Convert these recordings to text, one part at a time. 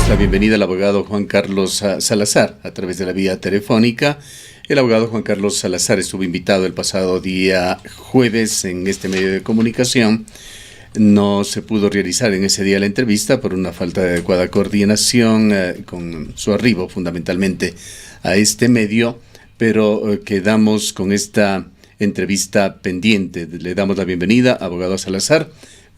la bienvenida al abogado Juan Carlos Salazar a través de la vía telefónica. El abogado Juan Carlos Salazar estuvo invitado el pasado día jueves en este medio de comunicación. No se pudo realizar en ese día la entrevista por una falta de adecuada coordinación con su arribo fundamentalmente a este medio, pero quedamos con esta entrevista pendiente. Le damos la bienvenida, abogado Salazar.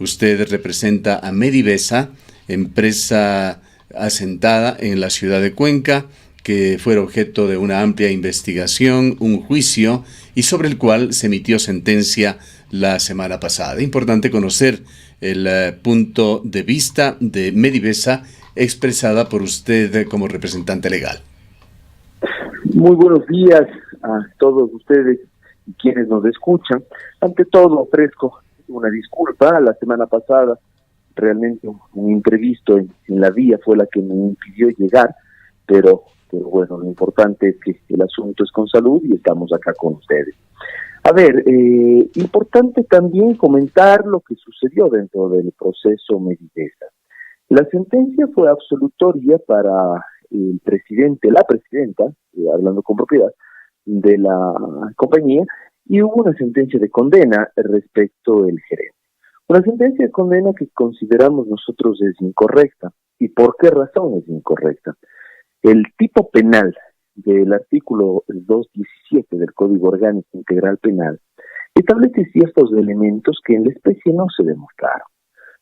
Usted representa a Medivesa, empresa asentada en la ciudad de Cuenca, que fue objeto de una amplia investigación, un juicio, y sobre el cual se emitió sentencia la semana pasada. Importante conocer el punto de vista de Medivesa expresada por usted como representante legal. Muy buenos días a todos ustedes y quienes nos escuchan. Ante todo, ofrezco una disculpa. La semana pasada realmente un imprevisto en la vía fue la que me impidió llegar, pero bueno, lo importante es que el asunto es con salud y estamos acá con ustedes. A ver, importante también comentar lo que sucedió dentro del proceso Medivesa. La sentencia fue absolutoria para el presidente, la presidenta, hablando con propiedad, de la compañía, y hubo una sentencia de condena respecto del gerente. Una sentencia de condena que consideramos nosotros es incorrecta. ¿Y por qué razón es incorrecta? El tipo penal del artículo 217 del Código Orgánico Integral Penal establece ciertos elementos que en la especie no se demostraron.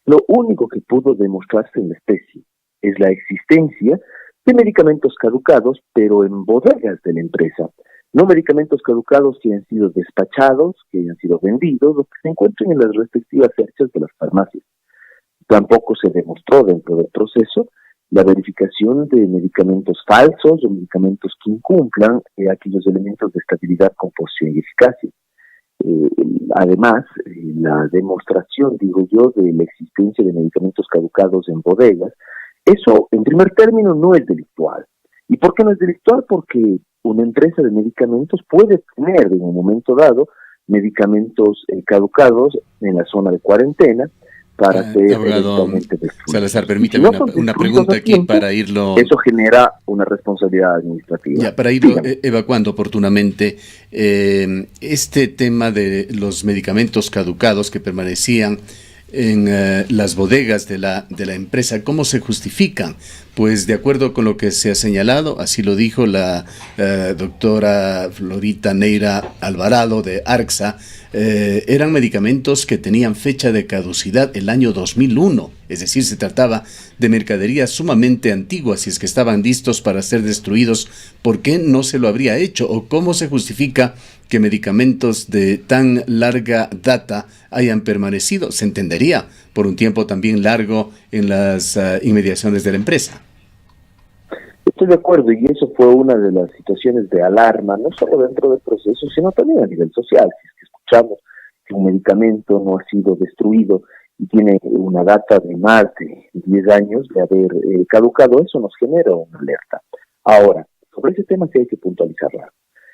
Lo único que pudo demostrarse en la especie es la existencia de medicamentos caducados, pero en bodegas de la empresa. No medicamentos caducados que hayan sido despachados, que hayan sido vendidos, o que se encuentren en las respectivas fechas de las farmacias. Tampoco se demostró dentro del proceso la verificación de medicamentos falsos o medicamentos que incumplan aquellos elementos de estabilidad, composición y eficacia. Además, la demostración, digo yo, de la existencia de medicamentos caducados en bodegas, eso, en primer término, no es delictual. ¿Y por qué no es delictual? Porque una empresa de medicamentos puede tener en un momento dado medicamentos caducados en la zona de cuarentena para ser eventualmente destruidos. Salazar, permítame una pregunta aquí para irlo... Eso genera una responsabilidad administrativa. Ya, para irlo evacuando oportunamente, este tema de los medicamentos caducados que permanecían en las bodegas de la empresa, ¿cómo se justifican? Pues de acuerdo con lo que se ha señalado, así lo dijo la doctora Florita Neira Alvarado de ARCSA, eran medicamentos que tenían fecha de caducidad el año 2001, es decir, se trataba de mercadería sumamente antigua. Si es que estaban listos para ser destruidos, ¿por qué no se lo habría hecho? ¿O cómo se justifica que medicamentos de tan larga data hayan permanecido? Se entendería por un tiempo también largo en las inmediaciones de la empresa. Estoy de acuerdo, y eso fue una de las situaciones de alarma, no solo dentro del proceso, sino también a nivel social. Si es que escuchamos que un medicamento no ha sido destruido y tiene una data de más de 10 años de haber caducado, eso nos genera una alerta. Ahora, sobre ese tema sí hay que puntualizarla.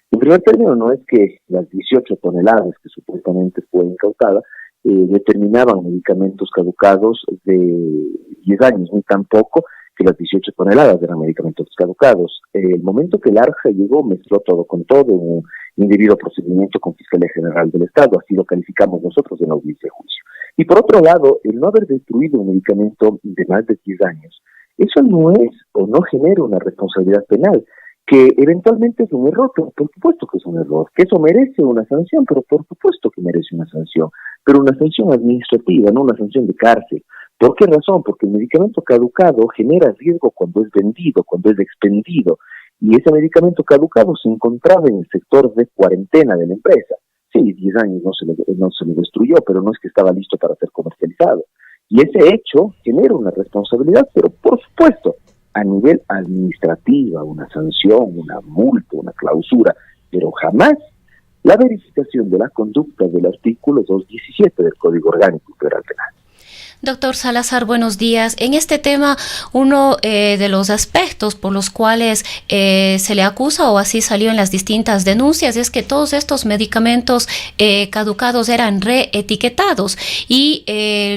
En primer término, no es que las 18 toneladas que supuestamente fue incautada determinaban medicamentos caducados de 10 años, ni tampoco que las 18 toneladas eran medicamentos caducados. El momento que el ARCSA llegó, mezcló todo con todo, un indebido procedimiento con Fiscalía General del Estado, así lo calificamos nosotros en la audiencia de juicio. Y por otro lado, el no haber destruido un medicamento de más de 10 años, eso no es o no genera una responsabilidad penal, que eventualmente es un error, pero por supuesto que es un error, que eso merece una sanción, pero por supuesto que merece una sanción, pero una sanción administrativa, no una sanción de cárcel. ¿Por qué razón? Porque el medicamento caducado genera riesgo cuando es vendido, cuando es expendido, y ese medicamento caducado se encontraba en el sector de cuarentena de la empresa. Sí, 10 años no se le destruyó, pero no es que estaba listo para ser comercializado. Y ese hecho genera una responsabilidad, pero por supuesto, a nivel administrativa, una sanción, una multa, una clausura, pero jamás la verificación de la conducta del artículo 217 del Código Orgánico Integral Penal. Doctor Salazar, buenos días. En este tema, uno de los aspectos por los cuales se le acusa, o así salió en las distintas denuncias, es que todos estos medicamentos caducados eran reetiquetados, y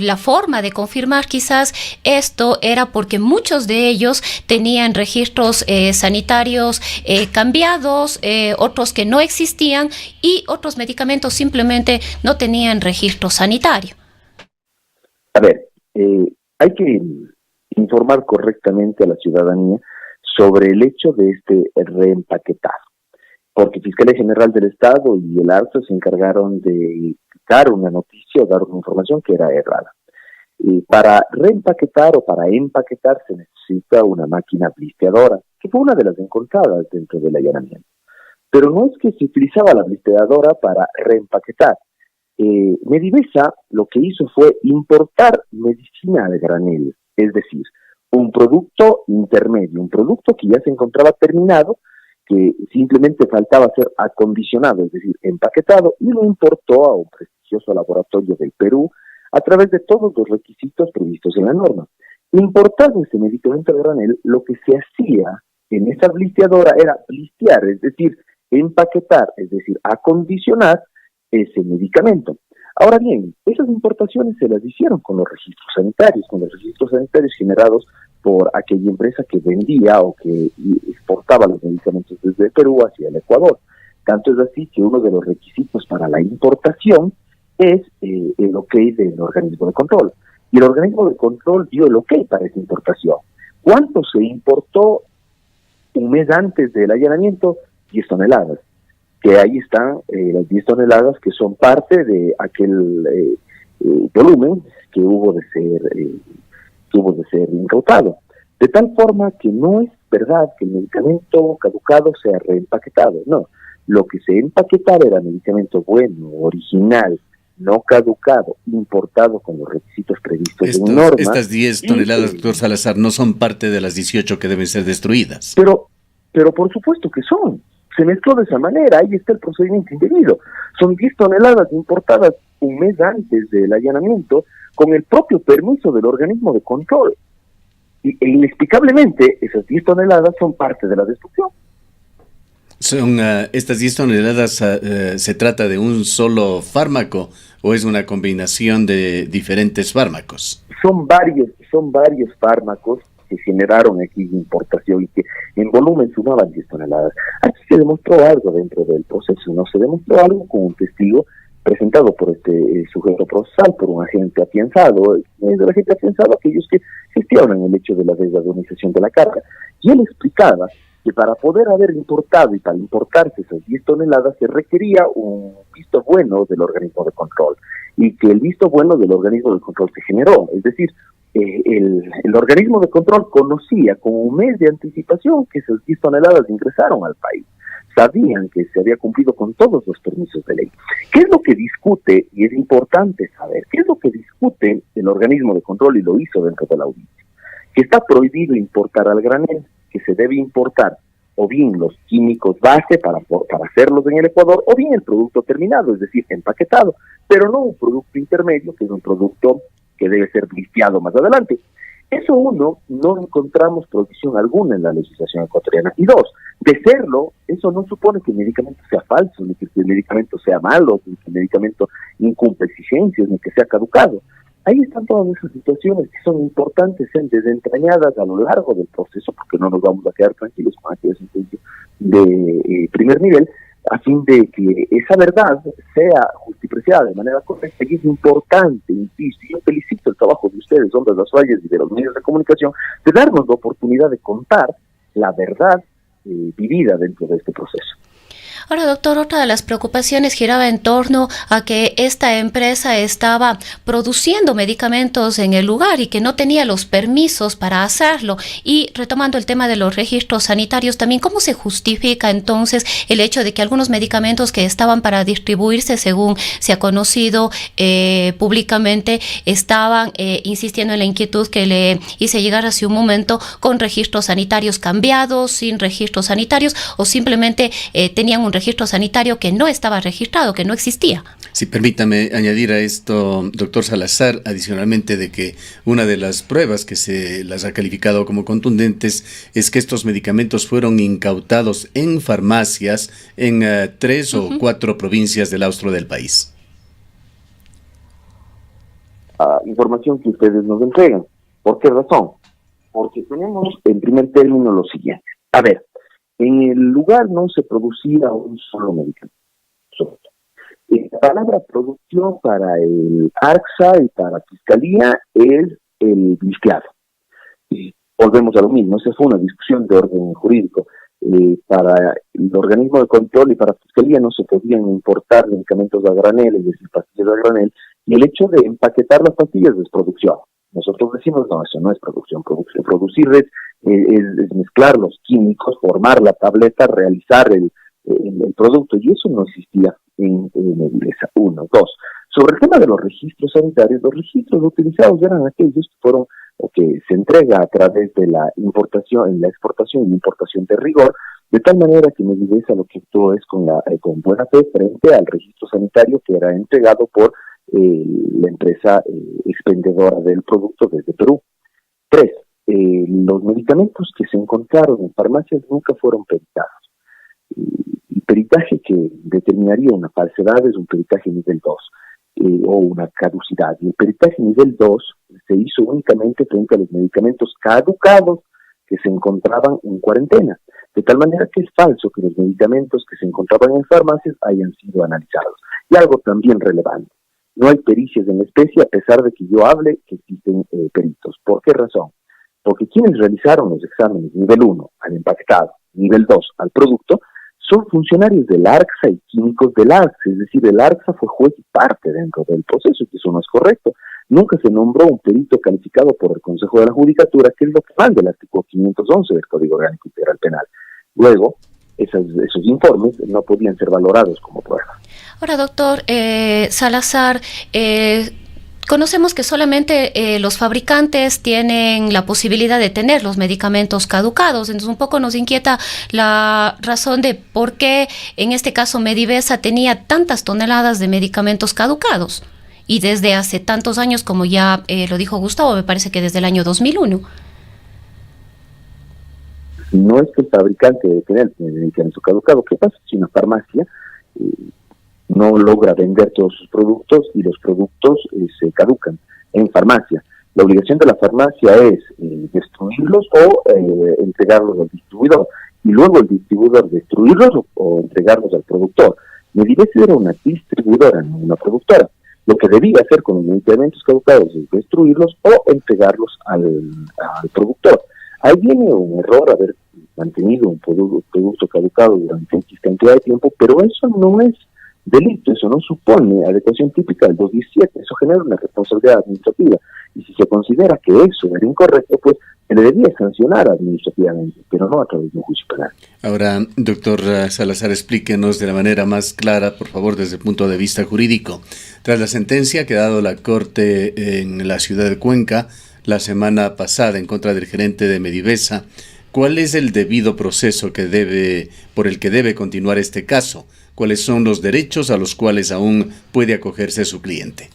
la forma de confirmar quizás esto era porque muchos de ellos tenían registros sanitarios cambiados, otros que no existían, y otros medicamentos simplemente no tenían registro sanitario. A ver, hay que informar correctamente a la ciudadanía sobre el hecho de este reempaquetado, porque Fiscalía General del Estado y el ARSO se encargaron de dar una noticia o dar una información que era errada. Para reempaquetar o para empaquetar se necesita una máquina blisteadora, que fue una de las encontradas dentro del allanamiento. Pero no es que se utilizaba la blisteadora para reempaquetar. Medivesa lo que hizo fue importar medicina de granel, es decir, un producto intermedio, un producto que ya se encontraba terminado, que simplemente faltaba ser acondicionado, es decir, empaquetado, y lo importó a un prestigioso laboratorio del Perú a través de todos los requisitos previstos en la norma. Importado ese medicamento de granel, lo que se hacía en esa blisteadora era blistear, es decir, empaquetar, es decir, acondicionar ese medicamento. Ahora bien, esas importaciones se las hicieron con los registros sanitarios generados por aquella empresa que vendía o que exportaba los medicamentos desde Perú hacia el Ecuador. Tanto es así que uno de los requisitos para la importación es el ok del organismo de control. Y el organismo de control dio el ok para esa importación. ¿Cuánto se importó un mes antes del allanamiento? 10 toneladas. Que ahí están las 10 toneladas que son parte de aquel volumen que hubo de ser incautado. De tal forma que no es verdad que el medicamento caducado sea reempaquetado, no. Lo que se empaquetaba era medicamento bueno, original, no caducado, importado con los requisitos previstos en norma. Estas 10 toneladas, doctor Salazar, no son parte de las 18 que deben ser destruidas. Pero por supuesto que son. Se mezcló de esa manera, ahí está el procedimiento indebido. Son 10 toneladas importadas un mes antes del allanamiento con el propio permiso del organismo de control. E inexplicablemente, esas 10 toneladas son parte de la destrucción. ¿Estas 10 toneladas se trata de un solo fármaco o es una combinación de diferentes fármacos? Son varios fármacos que generaron aquí importación y que en volumen sumaban 10 toneladas. Aquí se demostró algo dentro del proceso, ¿no? Se demostró algo con un testigo presentado por este sujeto procesal, por un agente afianzado. Es el agente afianzado aquellos que gestionan el hecho de la desvalorización de la carga. Y él explicaba que para poder haber importado y para importarse esas 10 toneladas se requería un visto bueno del organismo de control, y que el visto bueno del organismo de control se generó, es decir, el organismo de control conocía con un mes de anticipación que esas 10 toneladas ingresaron al país. Sabían que se había cumplido con todos los permisos de ley. ¿Qué es lo que discute? Y es importante saber, ¿qué es lo que discute el organismo de control? Y lo hizo dentro de la audiencia. Que está prohibido importar al granel, que se debe importar o bien los químicos base para hacerlos en el Ecuador, o bien el producto terminado, es decir, empaquetado, pero no un producto intermedio, que es un producto que debe ser blisteado más adelante. Eso, uno, no encontramos prohibición alguna en la legislación ecuatoriana. Y dos, de serlo, eso no supone que el medicamento sea falso, ni que el medicamento sea malo, ni que el medicamento incumple exigencias, ni que sea caducado. Ahí están todas esas situaciones que son importantes, sean desentrañadas a lo largo del proceso, porque no nos vamos a quedar tranquilos con aquella sentencia de primer nivel, a fin de que esa verdad sea justipreciada de manera correcta. Y es importante, insisto, y yo felicito el trabajo de ustedes, hombres de las fallas y de los medios de comunicación, de darnos la oportunidad de contar la verdad vivida dentro de este proceso. Ahora, doctor, otra de las preocupaciones giraba en torno a que esta empresa estaba produciendo medicamentos en el lugar y que no tenía los permisos para hacerlo. Y retomando el tema de los registros sanitarios también, ¿cómo se justifica entonces el hecho de que algunos medicamentos que estaban para distribuirse, según se ha conocido públicamente, estaban insistiendo en la inquietud que le hice llegar hace un momento, con registros sanitarios cambiados, sin registros sanitarios, o simplemente tenían un registro sanitario que no estaba registrado, que no existía. Sí, permítame añadir a esto, doctor Salazar, adicionalmente de que una de las pruebas que se las ha calificado como contundentes es que estos medicamentos fueron incautados en farmacias en 3 o 4 provincias del austro del país. Información que ustedes nos entregan. ¿Por qué razón? Porque tenemos en primer término lo siguiente. A ver, en el lugar no se producía un solo medicamento. La palabra producción para el ARCSA y para Fiscalía es el blisqueado. Volvemos a lo mismo, esa fue una discusión de orden jurídico. Para el organismo de control y para Fiscalía no se podían importar medicamentos a granel, es decir, pastillas a granel, y el hecho de empaquetar las pastillas es producción. Nosotros decimos, no, eso no es producción. Producir es mezclar los químicos, formar la tableta, realizar el producto, y eso no existía en Medivesa. 1, 2. Sobre el tema de los registros sanitarios, los registros utilizados eran aquellos que fueron o que se entrega a través de la importación, en la exportación y importación de rigor, de tal manera que Medivesa lo que actuó es con buena fe frente al registro sanitario que era entregado por la empresa expendedora del producto desde Perú. 3. Los medicamentos que se encontraron en farmacias nunca fueron peritados. El peritaje que determinaría una falsedad es un peritaje nivel 2 o una caducidad. Y el peritaje nivel 2 se hizo únicamente frente a los medicamentos caducados que se encontraban en cuarentena. De tal manera que es falso que los medicamentos que se encontraban en farmacias hayan sido analizados. Y algo también relevante. No hay pericias en la especie a pesar de que yo hable que existen peritos. ¿Por qué razón? Porque quienes realizaron los exámenes nivel 1 al empaquetado, nivel 2 al producto, son funcionarios del ARCSA y químicos del ARCSA, es decir, el ARCSA fue juez y parte dentro del proceso, y eso no es correcto. Nunca se nombró un perito calificado por el Consejo de la Judicatura, que es lo que manda el artículo 511 del Código Orgánico Integral Penal. Luego, esos informes no podían ser valorados como prueba. Ahora, doctor Salazar, conocemos que solamente los fabricantes tienen la posibilidad de tener los medicamentos caducados, entonces un poco nos inquieta la razón de por qué en este caso Medivesa tenía tantas toneladas de medicamentos caducados y desde hace tantos años, como ya lo dijo Gustavo, me parece que desde el año 2001. No es que el fabricante debe tener el medicamento caducado. ¿Qué pasa si una farmacia no logra vender todos sus productos y los productos se caducan en farmacia? La obligación de la farmacia es destruirlos o entregarlos al distribuidor, y luego el distribuidor destruirlos o entregarlos al productor. Medivesa era una distribuidora, no una productora. Lo que debía hacer con los medicamentos caducados es destruirlos o entregarlos al productor. Ahí viene un error haber mantenido un producto caducado durante X cantidad de tiempo, pero eso no es delito, eso no supone adecuación típica del 217, eso genera una responsabilidad administrativa, y si se considera que eso era incorrecto, pues se le debía sancionar administrativamente, pero no a través de un juicio penal. Ahora, doctor Salazar, explíquenos de la manera más clara, por favor, desde el punto de vista jurídico. Tras la sentencia que ha dado la Corte en la ciudad de Cuenca la semana pasada en contra del gerente de Medivesa, ¿cuál es el debido proceso por el que debe continuar este caso? ¿Cuáles son los derechos a los cuales aún puede acogerse su cliente?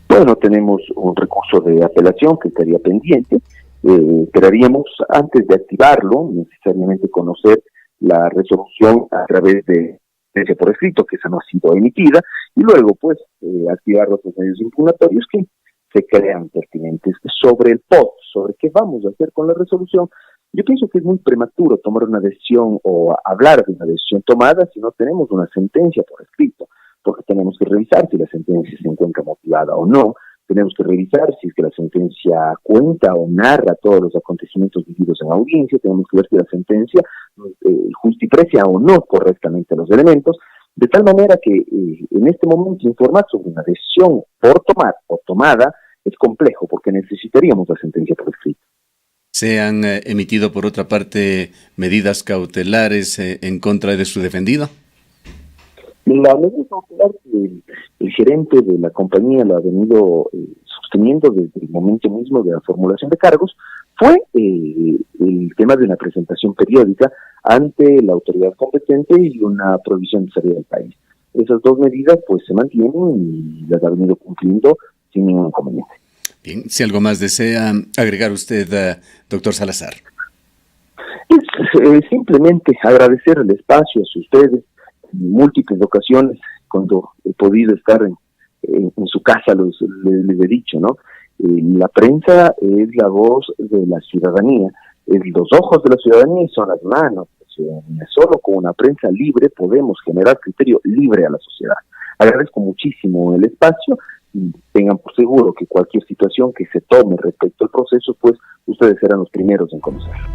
Bueno, tenemos un recurso de apelación que estaría pendiente. Esperaríamos, antes de activarlo, necesariamente conocer la resolución a través de sentencia por escrito, que esa no ha sido emitida, y luego, pues, activar los medios impugnatorios que se crean pertinentes. Sobre el POT, sobre qué vamos a hacer con la resolución, yo pienso que es muy prematuro tomar una decisión o hablar de una decisión tomada si no tenemos una sentencia por escrito, porque tenemos que revisar si la sentencia se encuentra motivada o no, tenemos que revisar si es que la sentencia cuenta o narra todos los acontecimientos vividos en audiencia, tenemos que ver si la sentencia justiprecia o no correctamente los elementos, de tal manera que en este momento informar sobre una decisión por tomar o tomada es complejo, porque necesitaríamos la sentencia por escrito. ¿Se han emitido, por otra parte, medidas cautelares en contra de su defendido? La medida cautelar que el gerente de la compañía lo ha venido sosteniendo desde el momento mismo de la formulación de cargos fue el tema de una presentación periódica ante la autoridad competente y una provisión de salida del país. Esas dos medidas pues se mantienen y las ha venido cumpliendo sin ningún inconveniente. Bien, si algo más desea agregar usted, doctor Salazar. Es simplemente agradecer el espacio a ustedes en múltiples ocasiones cuando he podido estar en su casa, les he dicho, ¿no? La prensa es la voz de la ciudadanía, es los ojos de la ciudadanía y son las manos de la ciudadanía. Solo con una prensa libre podemos generar criterio libre a la sociedad. Agradezco muchísimo el espacio y tengan por seguro que cualquier situación que se tome respecto al proceso, pues ustedes serán los primeros en conocerlo.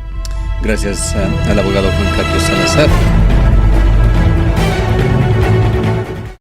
Gracias al abogado Juan Carlos Salazar.